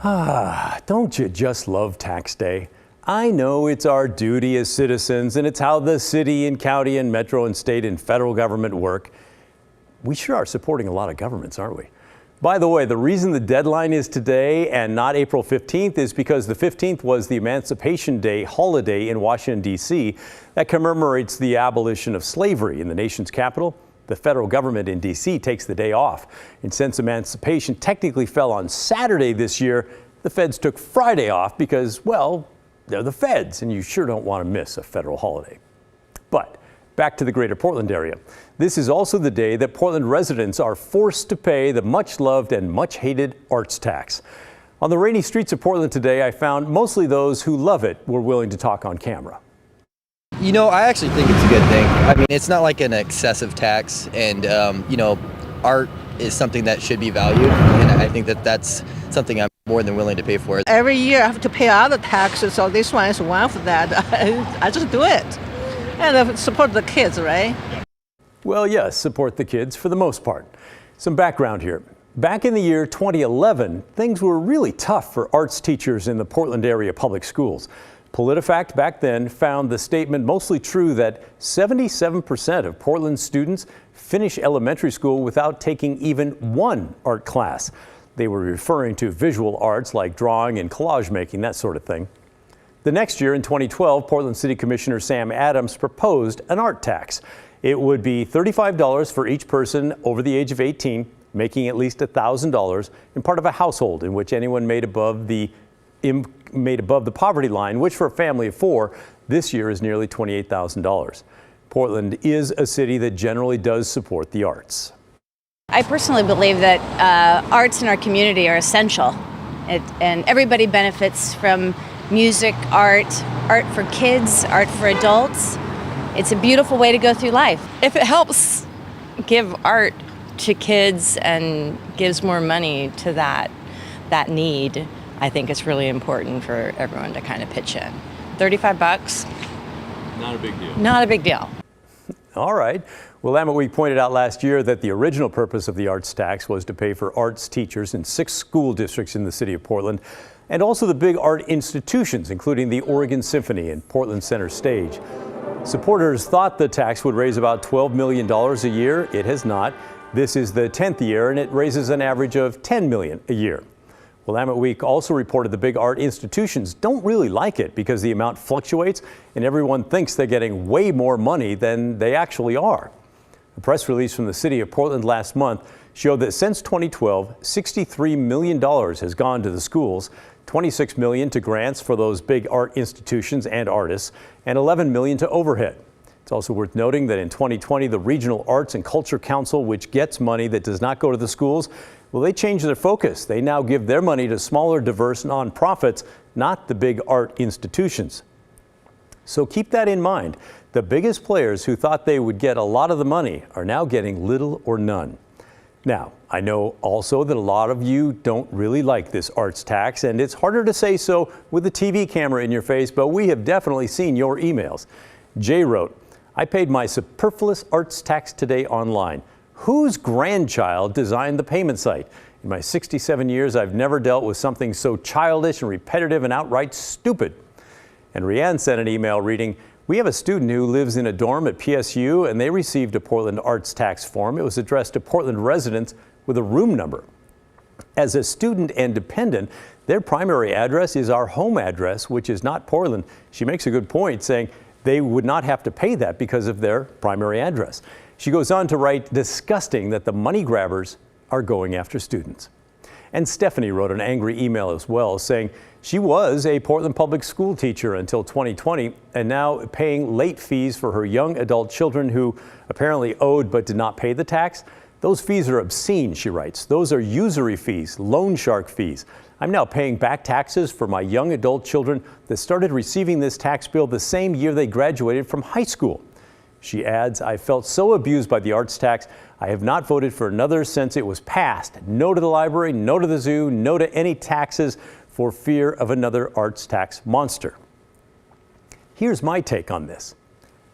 Don't you just love tax day? I know it's our duty as citizens, and it's how the city and county and metro and state and federal government work. We sure are supporting a lot of governments, aren't we? By the way, the reason the deadline is today and not April 15th is because the 15th was the Emancipation Day holiday in Washington, D.C. that commemorates the abolition of slavery in the nation's capital. The federal government in D.C. takes the day off. And since emancipation technically fell on Saturday this year, the feds took Friday off because, well, they're the feds, and you sure don't want to miss a federal holiday. But back to the greater Portland area. This is also the day that Portland residents are forced to pay the much-loved and much-hated arts tax. On the rainy streets of Portland today, I found mostly those who love it were willing to talk on camera. You know, I actually think it's a good thing. I mean, it's not like an excessive tax, and, you know, art is something that should be valued, and I think that that's something I'm more than willing to pay for. Every year I have to pay other taxes, so this one is one of that. I just do it. And support the kids, right? Well, yes, support the kids for the most part. Some background here. Back in the year 2011, things were really tough for arts teachers in the Portland area public schools. PolitiFact back then found the statement mostly true that 77% of Portland students finish elementary school without taking even one art class. They were referring to visual arts like drawing and collage making, that sort of thing. The next year, in 2012, Portland City Commissioner Sam Adams proposed an art tax. It would be $35 for each person over the age of 18, making at least $1,000 and part of a household in which anyone made above the poverty line, which for a family of four this year is nearly $28,000. Portland is a city that generally does support the arts. I personally believe that arts in our community are essential, and everybody benefits from music, art for kids, art for adults. It's a beautiful way to go through life. If it helps give art to kids and gives more money to that need, I think it's really important for everyone to kind of pitch in. $35? Not a big deal. Not a big deal. All right. Well, Emma, we pointed out last year that the original purpose of the arts tax was to pay for arts teachers in 6 school districts in the city of Portland, and also the big art institutions, including the Oregon Symphony and Portland Center Stage. Supporters thought the tax would raise about $12 million a year. It has not. This is the 10th year, and it raises an average of $10 million a year. Willamette Week also reported the big art institutions don't really like it because the amount fluctuates and everyone thinks they're getting way more money than they actually are. A press release from the city of Portland last month showed that since 2012, $63 million has gone to the schools, $26 million to grants for those big art institutions and artists, and $11 million to overhead. It's also worth noting that in 2020, the Regional Arts and Culture Council, which gets money that does not go to the schools, well, they changed their focus. They now give their money to smaller, diverse nonprofits, not the big art institutions. So keep that in mind. The biggest players who thought they would get a lot of the money are now getting little or none. Now, I know also that a lot of you don't really like this arts tax, and it's harder to say so with a TV camera in your face, but we have definitely seen your emails. Jay wrote, "I paid my superfluous arts tax today online. Whose grandchild designed the payment site? In my 67 years, I've never dealt with something so childish and repetitive and outright stupid." And Rianne sent an email reading, "We have a student who lives in a dorm at PSU, and they received a Portland arts tax form. It was addressed to Portland residents with a room number. As a student and dependent, their primary address is our home address, which is not Portland." She makes a good point, saying they would not have to pay that because of their primary address. She goes on to write, "Disgusting that the money grabbers are going after students." And Stephanie wrote an angry email as well, saying she was a Portland public school teacher until 2020 and now paying late fees for her young adult children who apparently owed but did not pay the tax. "Those fees are obscene," she writes. "Those are usury fees, loan shark fees. I'm now paying back taxes for my young adult children that started receiving this tax bill the same year they graduated from high school." She adds, "I felt so abused by the arts tax. I have not voted for another since it was passed. No to the library, no to the zoo, no to any taxes for fear of another arts tax monster." Here's my take on this.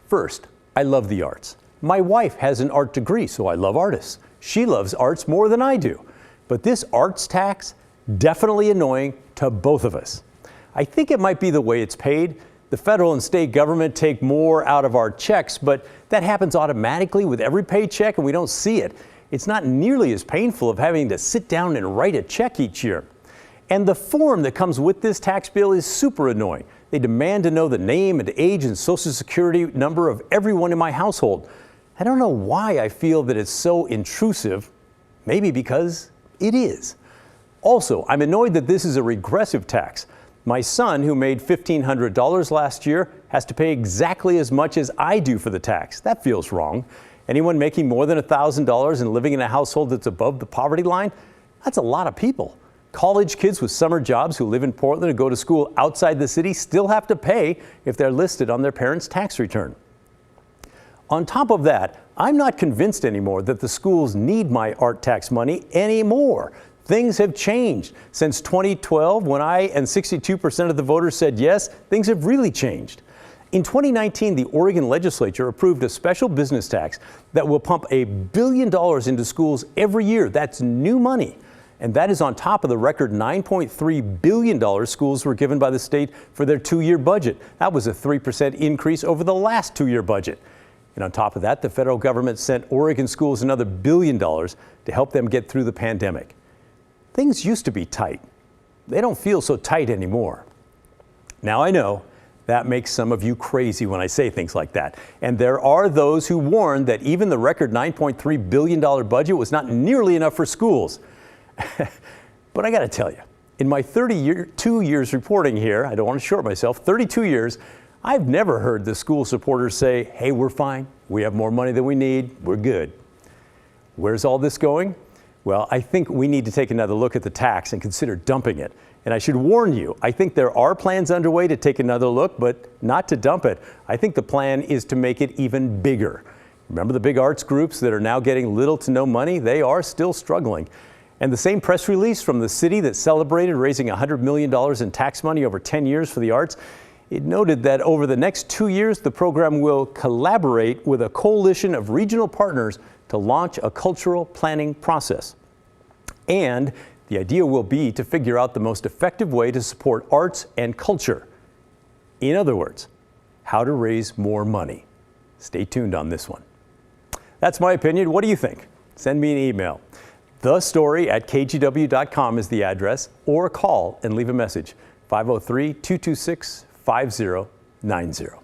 First, I love the arts. My wife has an art degree, so I love artists. She loves arts more than I do. But this arts tax, Definitely annoying to both of us. I think it might be the way it's paid. The federal and state government take more out of our checks, but that happens automatically with every paycheck and we don't see it. It's not nearly as painful of having to sit down and write a check each year. And the form that comes with this tax bill is super annoying. They demand to know the name and age and social security number of everyone in my household. I don't know why I feel that it's so intrusive. Maybe because it is. Also, I'm annoyed that this is a regressive tax. My son, who made $1,500 last year, has to pay exactly as much as I do for the tax. That feels wrong. Anyone making more than $1,000 and living in a household that's above the poverty line, that's a lot of people. College kids with summer jobs who live in Portland and go to school outside the city still have to pay if they're listed on their parents' tax return. On top of that, I'm not convinced anymore that the schools need my art tax money anymore. Things have changed. Since 2012, when I and 62% of the voters said yes, things have really changed. In 2019, the Oregon legislature approved a special business tax that will pump $1 billion into schools every year. That's new money. And that is on top of the record $9.3 billion schools were given by the state for their 2-year budget. That was a 3% increase over the last 2-year budget. And on top of that, the federal government sent Oregon schools another $1 billion to help them get through the pandemic. Things used to be tight. They don't feel so tight anymore. Now I know that makes some of you crazy when I say things like that. And there are those who warn that even the record $9.3 billion budget was not nearly enough for schools. But I got to tell you, in my 32 years reporting here, I don't want to short myself, 32 years, I've never heard the school supporters say, hey, we're fine. We have more money than we need. We're good. Where's all this going? Well, I think we need to take another look at the tax and consider dumping it. And I should warn you, I think there are plans underway to take another look, but not to dump it. I think the plan is to make it even bigger. Remember the big arts groups that are now getting little to no money? They are still struggling. And the same press release from the city that celebrated raising $100 million in tax money over 10 years for the arts, it noted that over the next 2 years, the program will collaborate with a coalition of regional partners to launch a cultural planning process. And the idea will be to figure out the most effective way to support arts and culture. In other words, how to raise more money. Stay tuned on this one. That's my opinion. What do you think? Send me an email. thestory@kgw.com is the address, or call and leave a message. 503-226-5090.